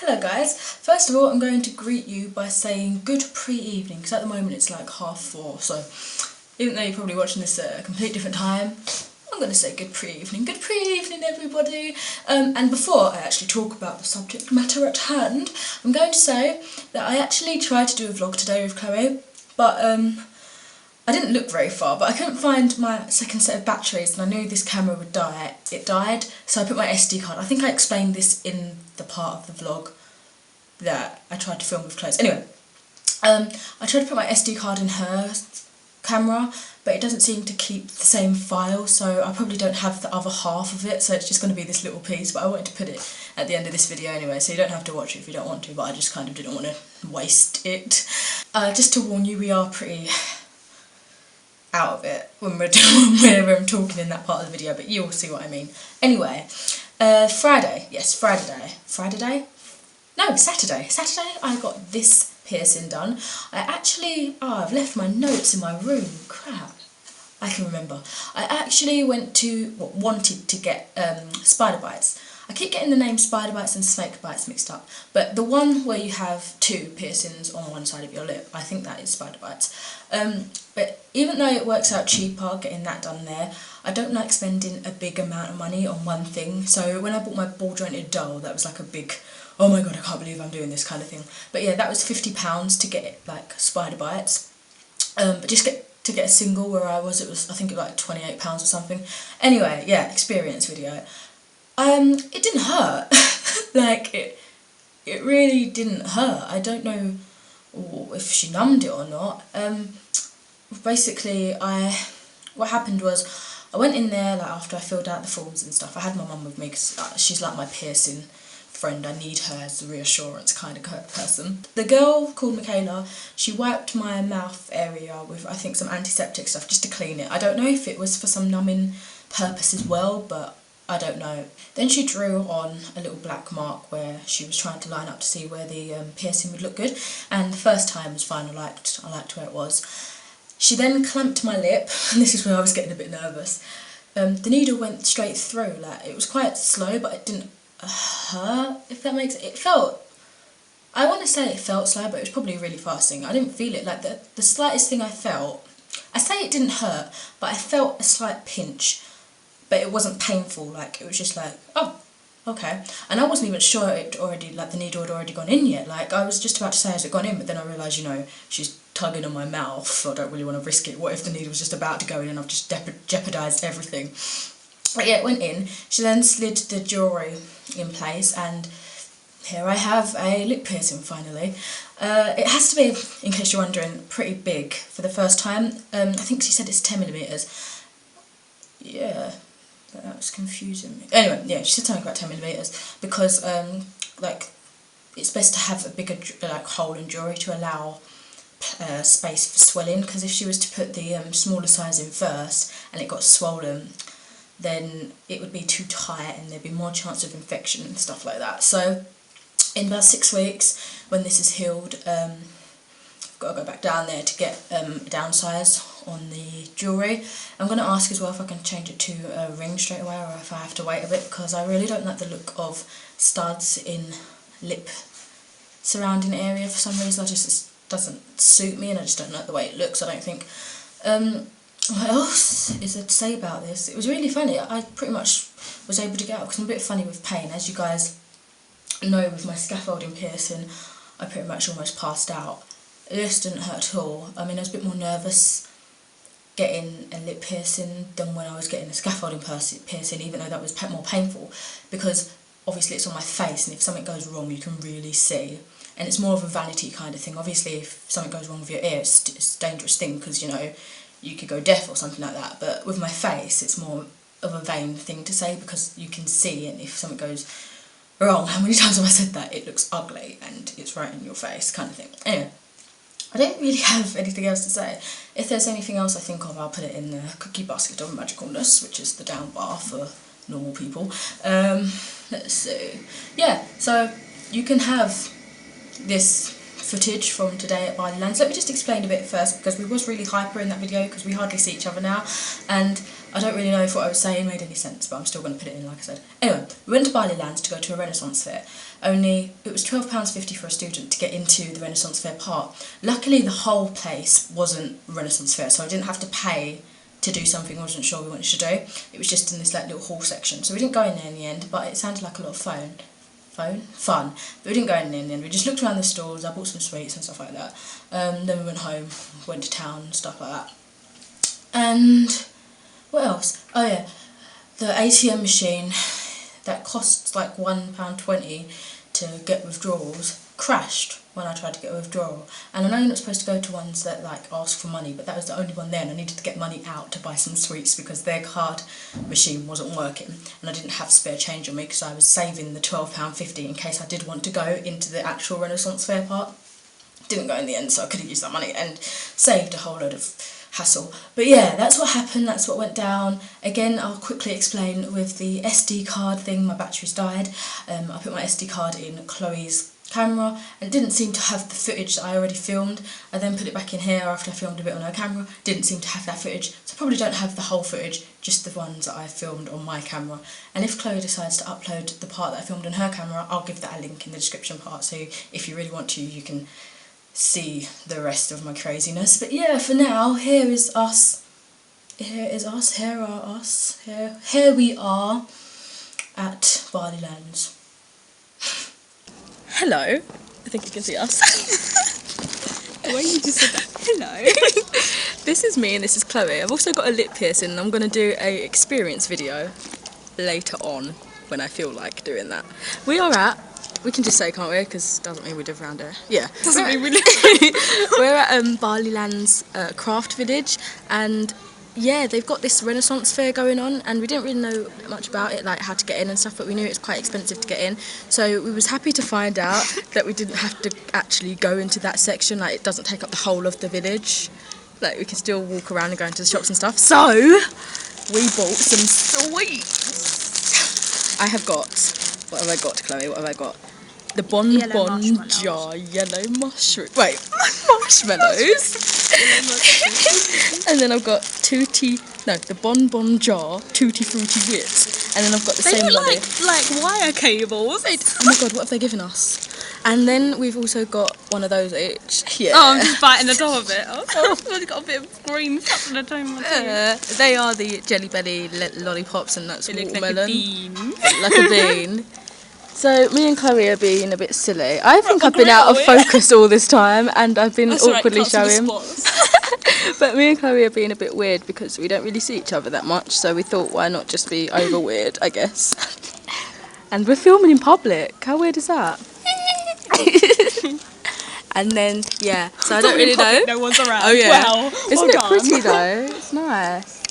Hello guys, first of all I'm going to greet you by saying good pre-evening because at the moment it's like 4:30, so even though you're probably watching this at a complete different time, I'm going to say good pre-evening everybody. And before I actually talk about the subject matter at hand, I'm going to say that I actually tried to do a vlog today with Chloe, but I didn't look very far, but I couldn't find my second set of batteries and I knew this camera would die. It died, so I put my SD card. I think I explained this in the part of the vlog that I tried to film with Chloe. Anyway, I tried to put my SD card in her camera, but it doesn't seem to keep the same file, so I probably don't have the other half of it, so it's just going to be this little piece, but I wanted to put it at the end of this video anyway, so you don't have to watch it if you don't want to, but I just kind of didn't want to waste it. Just to warn you, we are pretty out of it when we're talking in that part of the video, but you'll see what I mean. Anyway, Friday, Saturday I got this piercing done. I've left my notes in my room, crap. I can remember. I actually wanted to get spider bites. I keep getting the name spider bites and snake bites mixed up, but the one where you have two piercings on one side of your lip, I think that is spider bites. But even though it works out cheaper getting that done there, I don't like spending a big amount of money on one thing. So when I bought my ball jointed doll, that was like a big, oh my god, I can't believe I'm doing this kind of thing. But yeah, that was £50 to get it, like spider bites. But just to get a single where I was, I think it was like £28 or something. Anyway, yeah, experience video. It didn't hurt. Like, it really didn't hurt. I don't know if she numbed it or not. Basically, what happened was, I went in there like after I filled out the forms and stuff. I had my mum with me because she's like my piercing friend. I need her as a reassurance kind of person. The girl called Michaela, she wiped my mouth area with I think some antiseptic stuff just to clean it. I don't know if it was for some numbing purpose as well, but I don't know. Then she drew on a little black mark where she was trying to line up to see where the piercing would look good, and the first time was fine. I liked where it was. She then clamped my lip, and this is where I was getting a bit nervous. The needle went straight through, like it was quite slow, but it didn't hurt, if that makes it. It felt, I want to say it felt slow, but it was probably a really fast thing. I didn't feel it, like the slightest thing I felt, I say it didn't hurt, but I felt a slight pinch, but it wasn't painful, like it was just like, oh, okay. And I wasn't even sure the needle had already gone in yet. Like I was just about to say, has it gone in? But then I realised, she's tugging on my mouth, so I don't really want to risk it. What if the needle was just about to go in and I've just jeopardised everything? But yeah, it went in. She then slid the jewellery in place, and here I have a lip piercing finally. It has to be, in case you're wondering, pretty big for the first time. I think she said it's 10mm. Yeah, that was confusing me. Anyway, yeah, she said something about 10mm because like it's best to have a bigger hole in jewellery to allow space for swelling, because if she was to put the smaller size in first and it got swollen, then it would be too tight and there'd be more chance of infection and stuff like that. So in about 6 weeks, when this is healed, I've got to go back down there to get a downsize on the jewellery. I'm going to ask as well if I can change it to a ring straight away or if I have to wait a bit, because I really don't like the look of studs in lip surrounding area for some reason. It doesn't suit me and I just don't like the way it looks, I don't think. What else is there to say about this? It was really funny. I pretty much was able to get out because I'm a bit funny with pain. As you guys know, with my scaffolding piercing, I pretty much almost passed out. This didn't hurt at all. I mean, I was a bit more nervous getting a lip piercing than when I was getting a scaffolding piercing, even though that was more painful, because obviously it's on my face and if something goes wrong you can really see. And it's more of a vanity kind of thing. Obviously if something goes wrong with your ear, it's a dangerous thing because, you could go deaf or something like that. But with my face, it's more of a vain thing to say because you can see, and if something goes wrong, how many times have I said that? It looks ugly and it's right in your face kind of thing. Anyway, I don't really have anything else to say. If there's anything else I think of, I'll put it in the cookie basket of magicalness, which is the down bar for normal people. Let's see. Yeah, so you can have this footage from today at Barleylands. Let me just explain a bit first, because we was really hyper in that video because we hardly see each other now, and I don't really know if what I was saying made any sense, but I'm still going to put it in, like I said. Anyway, we went to Barleylands to go to a Renaissance fair. Only, it was £12.50 for a student to get into the Renaissance fair part. Luckily, the whole place wasn't Renaissance fair, so I didn't have to pay to do something I wasn't sure we wanted to do. It was just in this like little hall section, so we didn't go in there in the end, but it sounded like a lot of fun. But we didn't go in there in the end. We just looked around the stalls, I bought some sweets and stuff like that. Then we went home, went to town and stuff like that. And what else? Oh yeah, the ATM machine that costs like £1.20 to get withdrawals crashed when I tried to get a withdrawal. And I know you're not supposed to go to ones that like ask for money, but that was the only one there, and I needed to get money out to buy some sweets because their card machine wasn't working and I didn't have spare change on me because I was saving the £12.50 in case I did want to go into the actual Renaissance fair part. Didn't go in the end, so I could have used that money and saved a whole load of hassle. But yeah, that's what happened, that's what went down. Again, I'll quickly explain with the SD card thing, my battery's died. I put my SD card in Chloe's camera and it didn't seem to have the footage that I already filmed. I then put it back in here after I filmed a bit on her camera, didn't seem to have that footage, so I probably don't have the whole footage, just the ones that I filmed on my camera. And if Chloe decides to upload the part that I filmed on her camera, I'll give that a link in the description part, so if you really want to, you can see the rest of my craziness. But yeah, for now, here is us. Here is us. Here are us. Here we are at Barleylands. Hello. I think you can see us. The way you just said that. Hello. This is me and this is Chloe. I've also got a lip piercing and I'm going to do a experience video later on when I feel like doing that. We can just say, can't we? Because it doesn't mean we live around here. Yeah. Doesn't mean we live. We're at Barleyland's craft village, and yeah, they've got this Renaissance fair going on, and we didn't really know much about it, like how to get in and stuff, but we knew it's quite expensive to get in. So we was happy to find out that we didn't have to actually go into that section. Like, it doesn't take up the whole of the village. Like, we can still walk around and go into the shops and stuff. So we bought some sweets. I have got. What have I got, Chloe? What have I got? The Bon Jar yellow mushroom. Wait, marshmallows. And then I've got the Bon Jar Tutti Frutti Whips. And then I've got the same lolly. like wire cables. Oh my god, what have they given us? And then we've also got one of those each. Yeah. Oh, I'm just biting the top of it. Oh, I've got a bit of green stuff in the top of my teeth. They are the Jelly Belly lollipops, and that's watermelon. Like a bean. Like a bean. So me and Chloe are being a bit silly. I think I've been out of focus all this time and I've been awkwardly showing. But me and Chloe are being a bit weird because we don't really see each other that much, so we thought, why not just be over weird, I guess. And we're filming in public. How weird is that? And then, yeah, so I don't really know. No one's around. Oh yeah. Wow. Isn't it pretty though? It's nice.